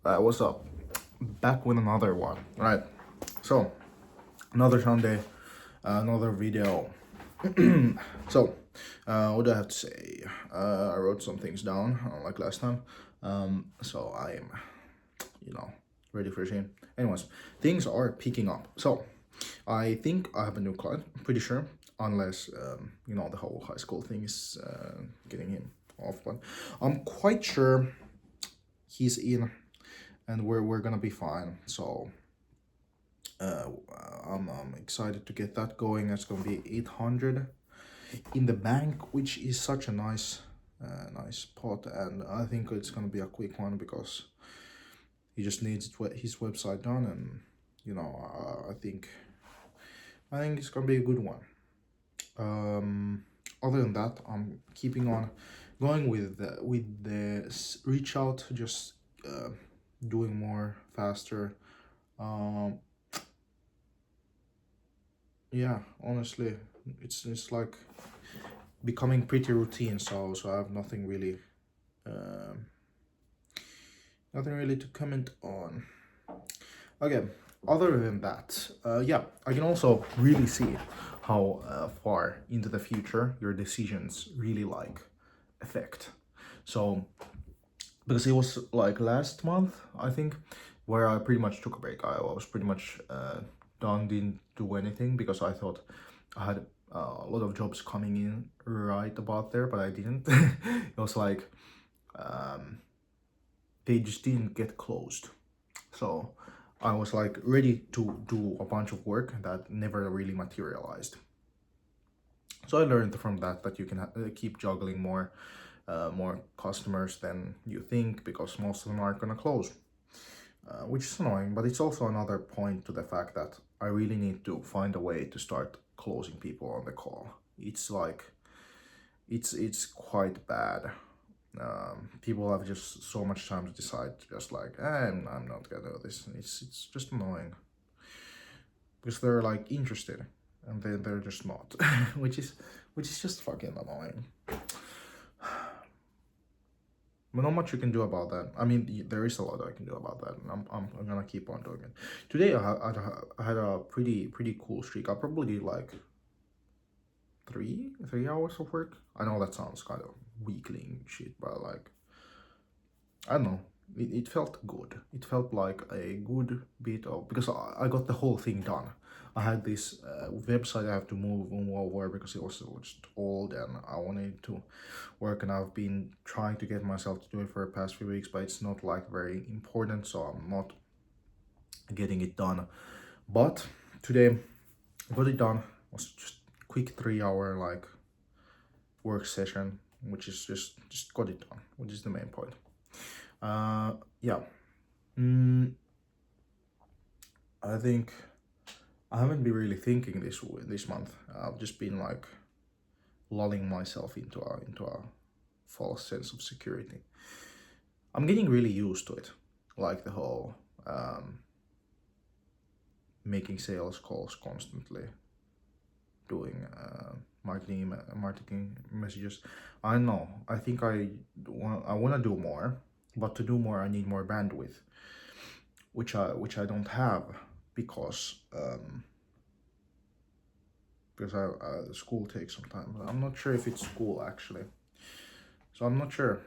What's up? Back with another one. Right. So, another Sunday, another video. What do I have to say? I wrote some things down, like last time. So I am, ready for a change. Anyways, things are picking up. So, I think I have a new client. I'm pretty sure, unless the whole high school thing is getting him off. But I'm quite sure he's in and we're gonna be fine. So uh, I'm excited to get that going. It's gonna be 800 in the bank, which is such a nice pot, and I think it's gonna be a quick one because he just needs his website done, and I think it's gonna be a good one. Other than that, I'm keeping on going with the reach out, just doing more faster. Um, yeah, honestly, it's like becoming pretty routine. So I have um, nothing really to comment on. Okay, other than that, yeah, I can also really see how far into the future your decisions really affect. So because it was like last month, I think, where I pretty much took a break. I was pretty much done, didn't do anything because I thought I had a lot of jobs coming in right about there, but I didn't. It was like they just didn't get closed. So I was like ready to do a bunch of work that never really materialized. So I learned from that you can keep juggling more customers than you think because most of them aren't gonna close, which is annoying. But it's also another point to the fact that I really need to find a way to start closing people on the call. It's like it's quite bad. People have just so much time to decide to just like, I'm not gonna do this. It's just annoying because they're like interested and then they're just not, which is just fucking annoying. But not much you can do about that. I mean, there is a lot I can do about that, and I'm gonna keep on doing it. Today I had a pretty cool streak. I probably did like three hours of work. I know that sounds kind of weakling shit, but like I don't know. It felt good. It felt like a good bit of, because I got the whole thing done. I had this website I have to move over because it was just old and I wanted to work, and I've been trying to get myself to do it for the past few weeks, but it's not like very important, so I'm not getting it done. But today I got it done. It was just quick 3 hour like work session, which is just got it done, which is the main point. Yeah. I think I haven't been really thinking this month. I've just been like lulling myself into a false sense of security. I'm getting really used to it, like the whole making sales calls constantly, doing marketing messages. I know. I think I want to do more, but to do more, I need more bandwidth, which I don't have because school takes some time. I'm not sure if it's school actually, so I'm not sure.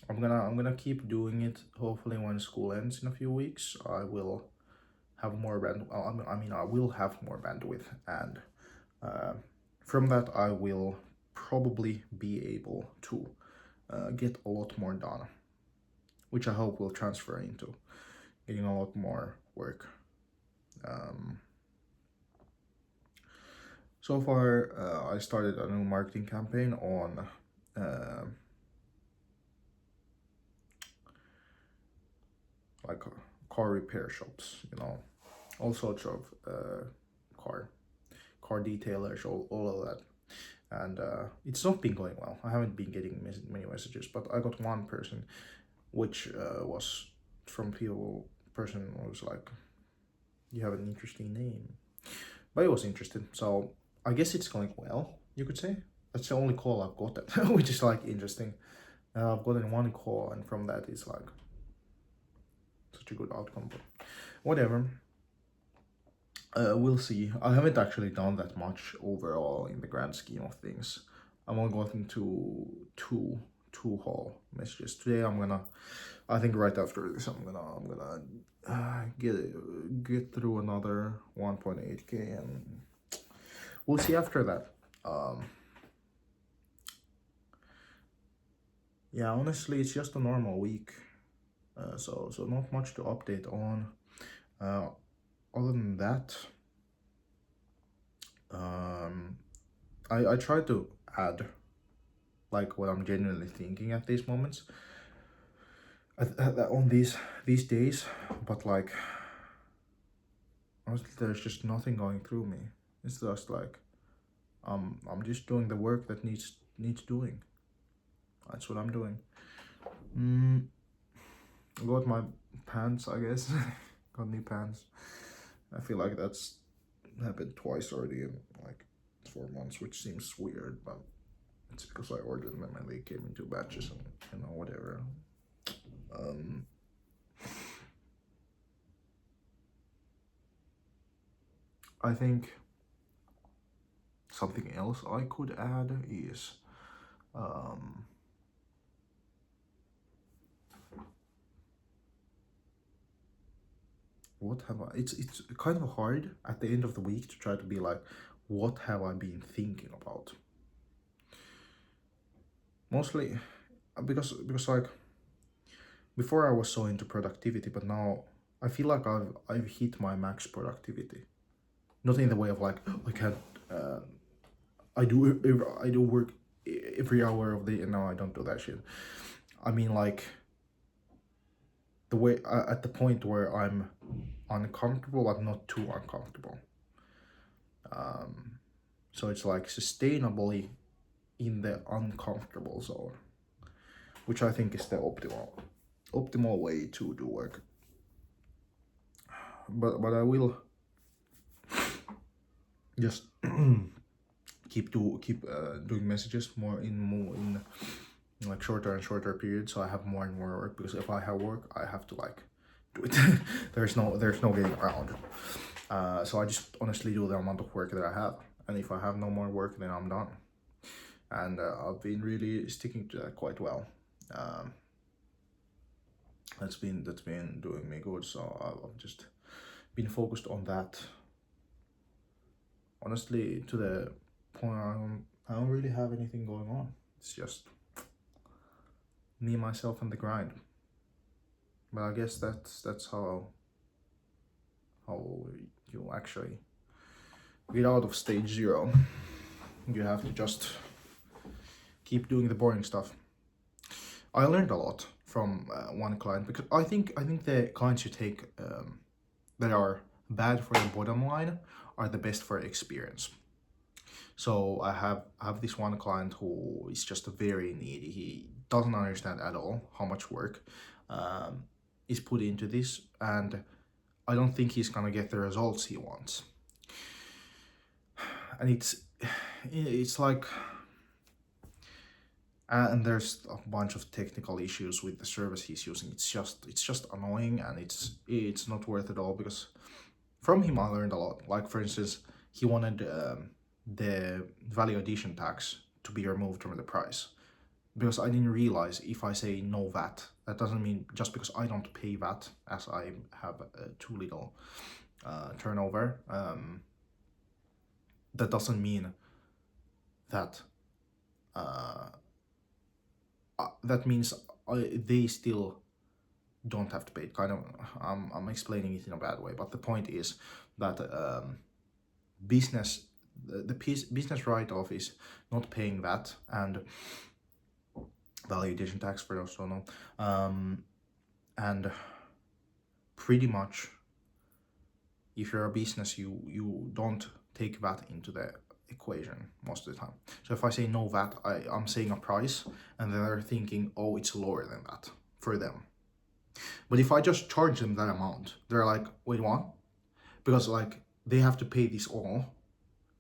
I'm gonna keep doing it. Hopefully, when school ends in a few weeks, I will have more I will have more bandwidth, and from that, I will probably be able to get a lot more done, which I hope will transfer into getting a lot more work. So far, I started a new marketing campaign on like car repair shops, all sorts of car detailers, all of that. And it's not been going well. I haven't been getting many messages, but I got one person, which was from person was like, you have an interesting name, but I was interested, so I guess it's going well, you could say. That's the only call I've gotten, which is like interesting. I've gotten one call, and from that it's like, such a good outcome, but whatever. We'll see. I haven't actually done that much overall in the grand scheme of things. I'm only gotten to two haul messages today. I think right after this, I'm gonna get through another 1.8k, and we'll see after that. Yeah, honestly, it's just a normal week. So not much to update on. Other than that, I try to add like what I'm genuinely thinking at these moments on these days, but like honestly, there's just nothing going through me. It's just like I'm just doing the work that needs doing. That's what I'm doing. Got my pants, I guess. Got new pants. I feel like that's happened twice already in like 4 months, which seems weird, but it's because I ordered them and they came in 2 batches and whatever. I think something else I could add is what have I, it's kind of hard at the end of the week to try to be like, what have I been thinking about? Mostly because like before I was so into productivity, but now I feel like I've hit my max productivity. Not in the way of like I can't I do work every hour of the, no, I don't do that shit. I mean like the way at the point where I'm uncomfortable but not too uncomfortable. So it's like sustainably in the uncomfortable zone, which I think is the optimal way to do work. But I will just keep doing messages more in like shorter and shorter periods, so I have more and more work, because if I have work I have to like do it. there's no getting around. So I just honestly do the amount of work that I have, and if I have no more work then I'm done, and I've been really sticking to that quite well. That's been doing me good, so I've just been focused on that, honestly, to the point I don't really have anything going on. It's just me, myself, and the grind. But I guess that's how you actually get out of stage 0. You have to just keep doing the boring stuff. I learned a lot from one client, because I think the clients you take that are bad for your bottom line are the best for experience. So I have this one client who is just very needy. He doesn't understand at all how much work is put into this, and I don't think he's gonna get the results he wants. And it's like, and there's a bunch of technical issues with the service he's using. It's just annoying, and it's not worth it all, because from him I learned a lot. Like for instance, he wanted the value addition tax to be removed from the price, because I didn't realize if I say no VAT, that doesn't mean just because I don't pay VAT, as I have too little turnover, that doesn't mean that that means they still don't have to pay it. Kind of, I'm explaining it in a bad way, but the point is that business write-off is not paying VAT and value addition tax, for those who don't know, and pretty much if you're a business, you don't take VAT into the equation most of the time. So if I say no VAT, I'm saying a price, and then they're thinking, oh, it's lower than that for them. But if I just charge them that amount, they're like, wait, what? Because like they have to pay this all,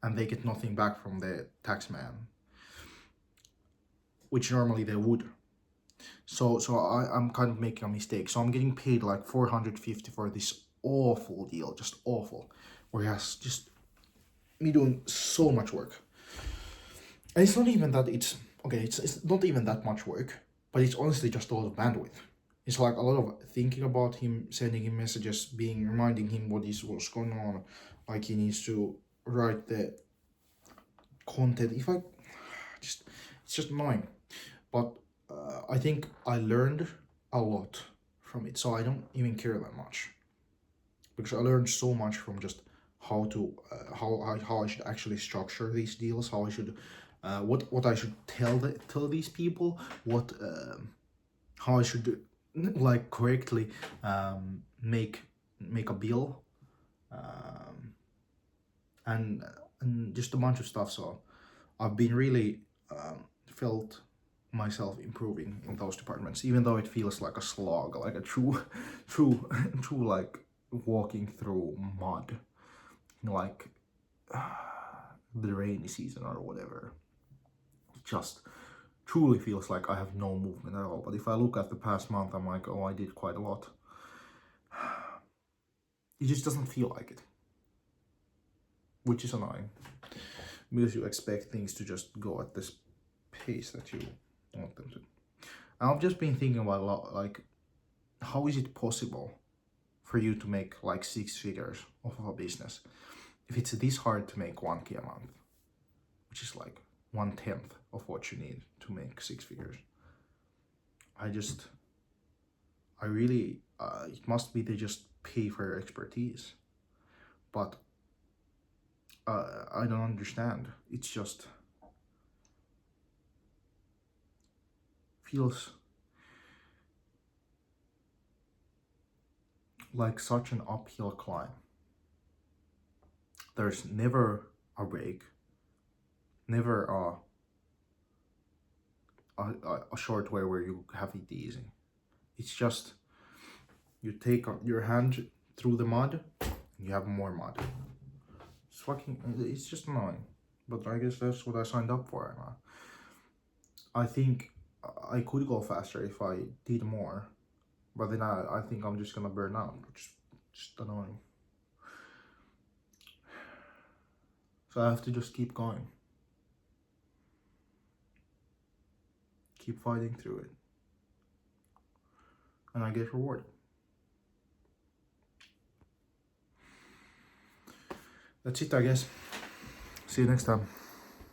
and they get nothing back from the tax man, which normally they would. I'm kind of making a mistake. So I'm getting paid like 450 for this awful deal, just awful, where he has just me doing so much work. And it's not even that it's okay, it's not even that much work, but it's honestly just a lot of bandwidth. It's like a lot of thinking about him, sending him messages, being reminding him what's going on, like he needs to write the content. If I just it's just annoying. But I think I learned a lot from it, so I don't even care that much because I learned so much from just how to how I should actually structure these deals, how I should what I should tell these people, what how I should like correctly make a bill, um, and and just a bunch of stuff. So I've been really felt myself improving in those departments, even though it feels like a slog, like a true, true, true, like walking through mud, like the rainy season or whatever. It just truly feels like I have no movement at all. But if I look at the past month, I'm like, oh, I did quite a lot. It just doesn't feel like it, which is annoying because you expect things to just go at this pace that you want them to. I've just been thinking about a lot, like, how is it possible for you to make like 6 figures off of a business if it's this hard to make 1K a month, which is like 1/10 of what you need to make 6 figures. I really, it must be they just pay for your expertise, but I don't understand. It's just feels like such an uphill climb. There's never a break, never a short way where you have it easy. It's just you take your hand through the mud, and you have more mud. It's fucking. It's just annoying, but I guess that's what I signed up for. And I think I could go faster if I did more, but then I think I'm just gonna burn out, which is just annoying. So I have to just keep going, keep fighting through it, and I get rewarded. That's it, I guess. See you next time.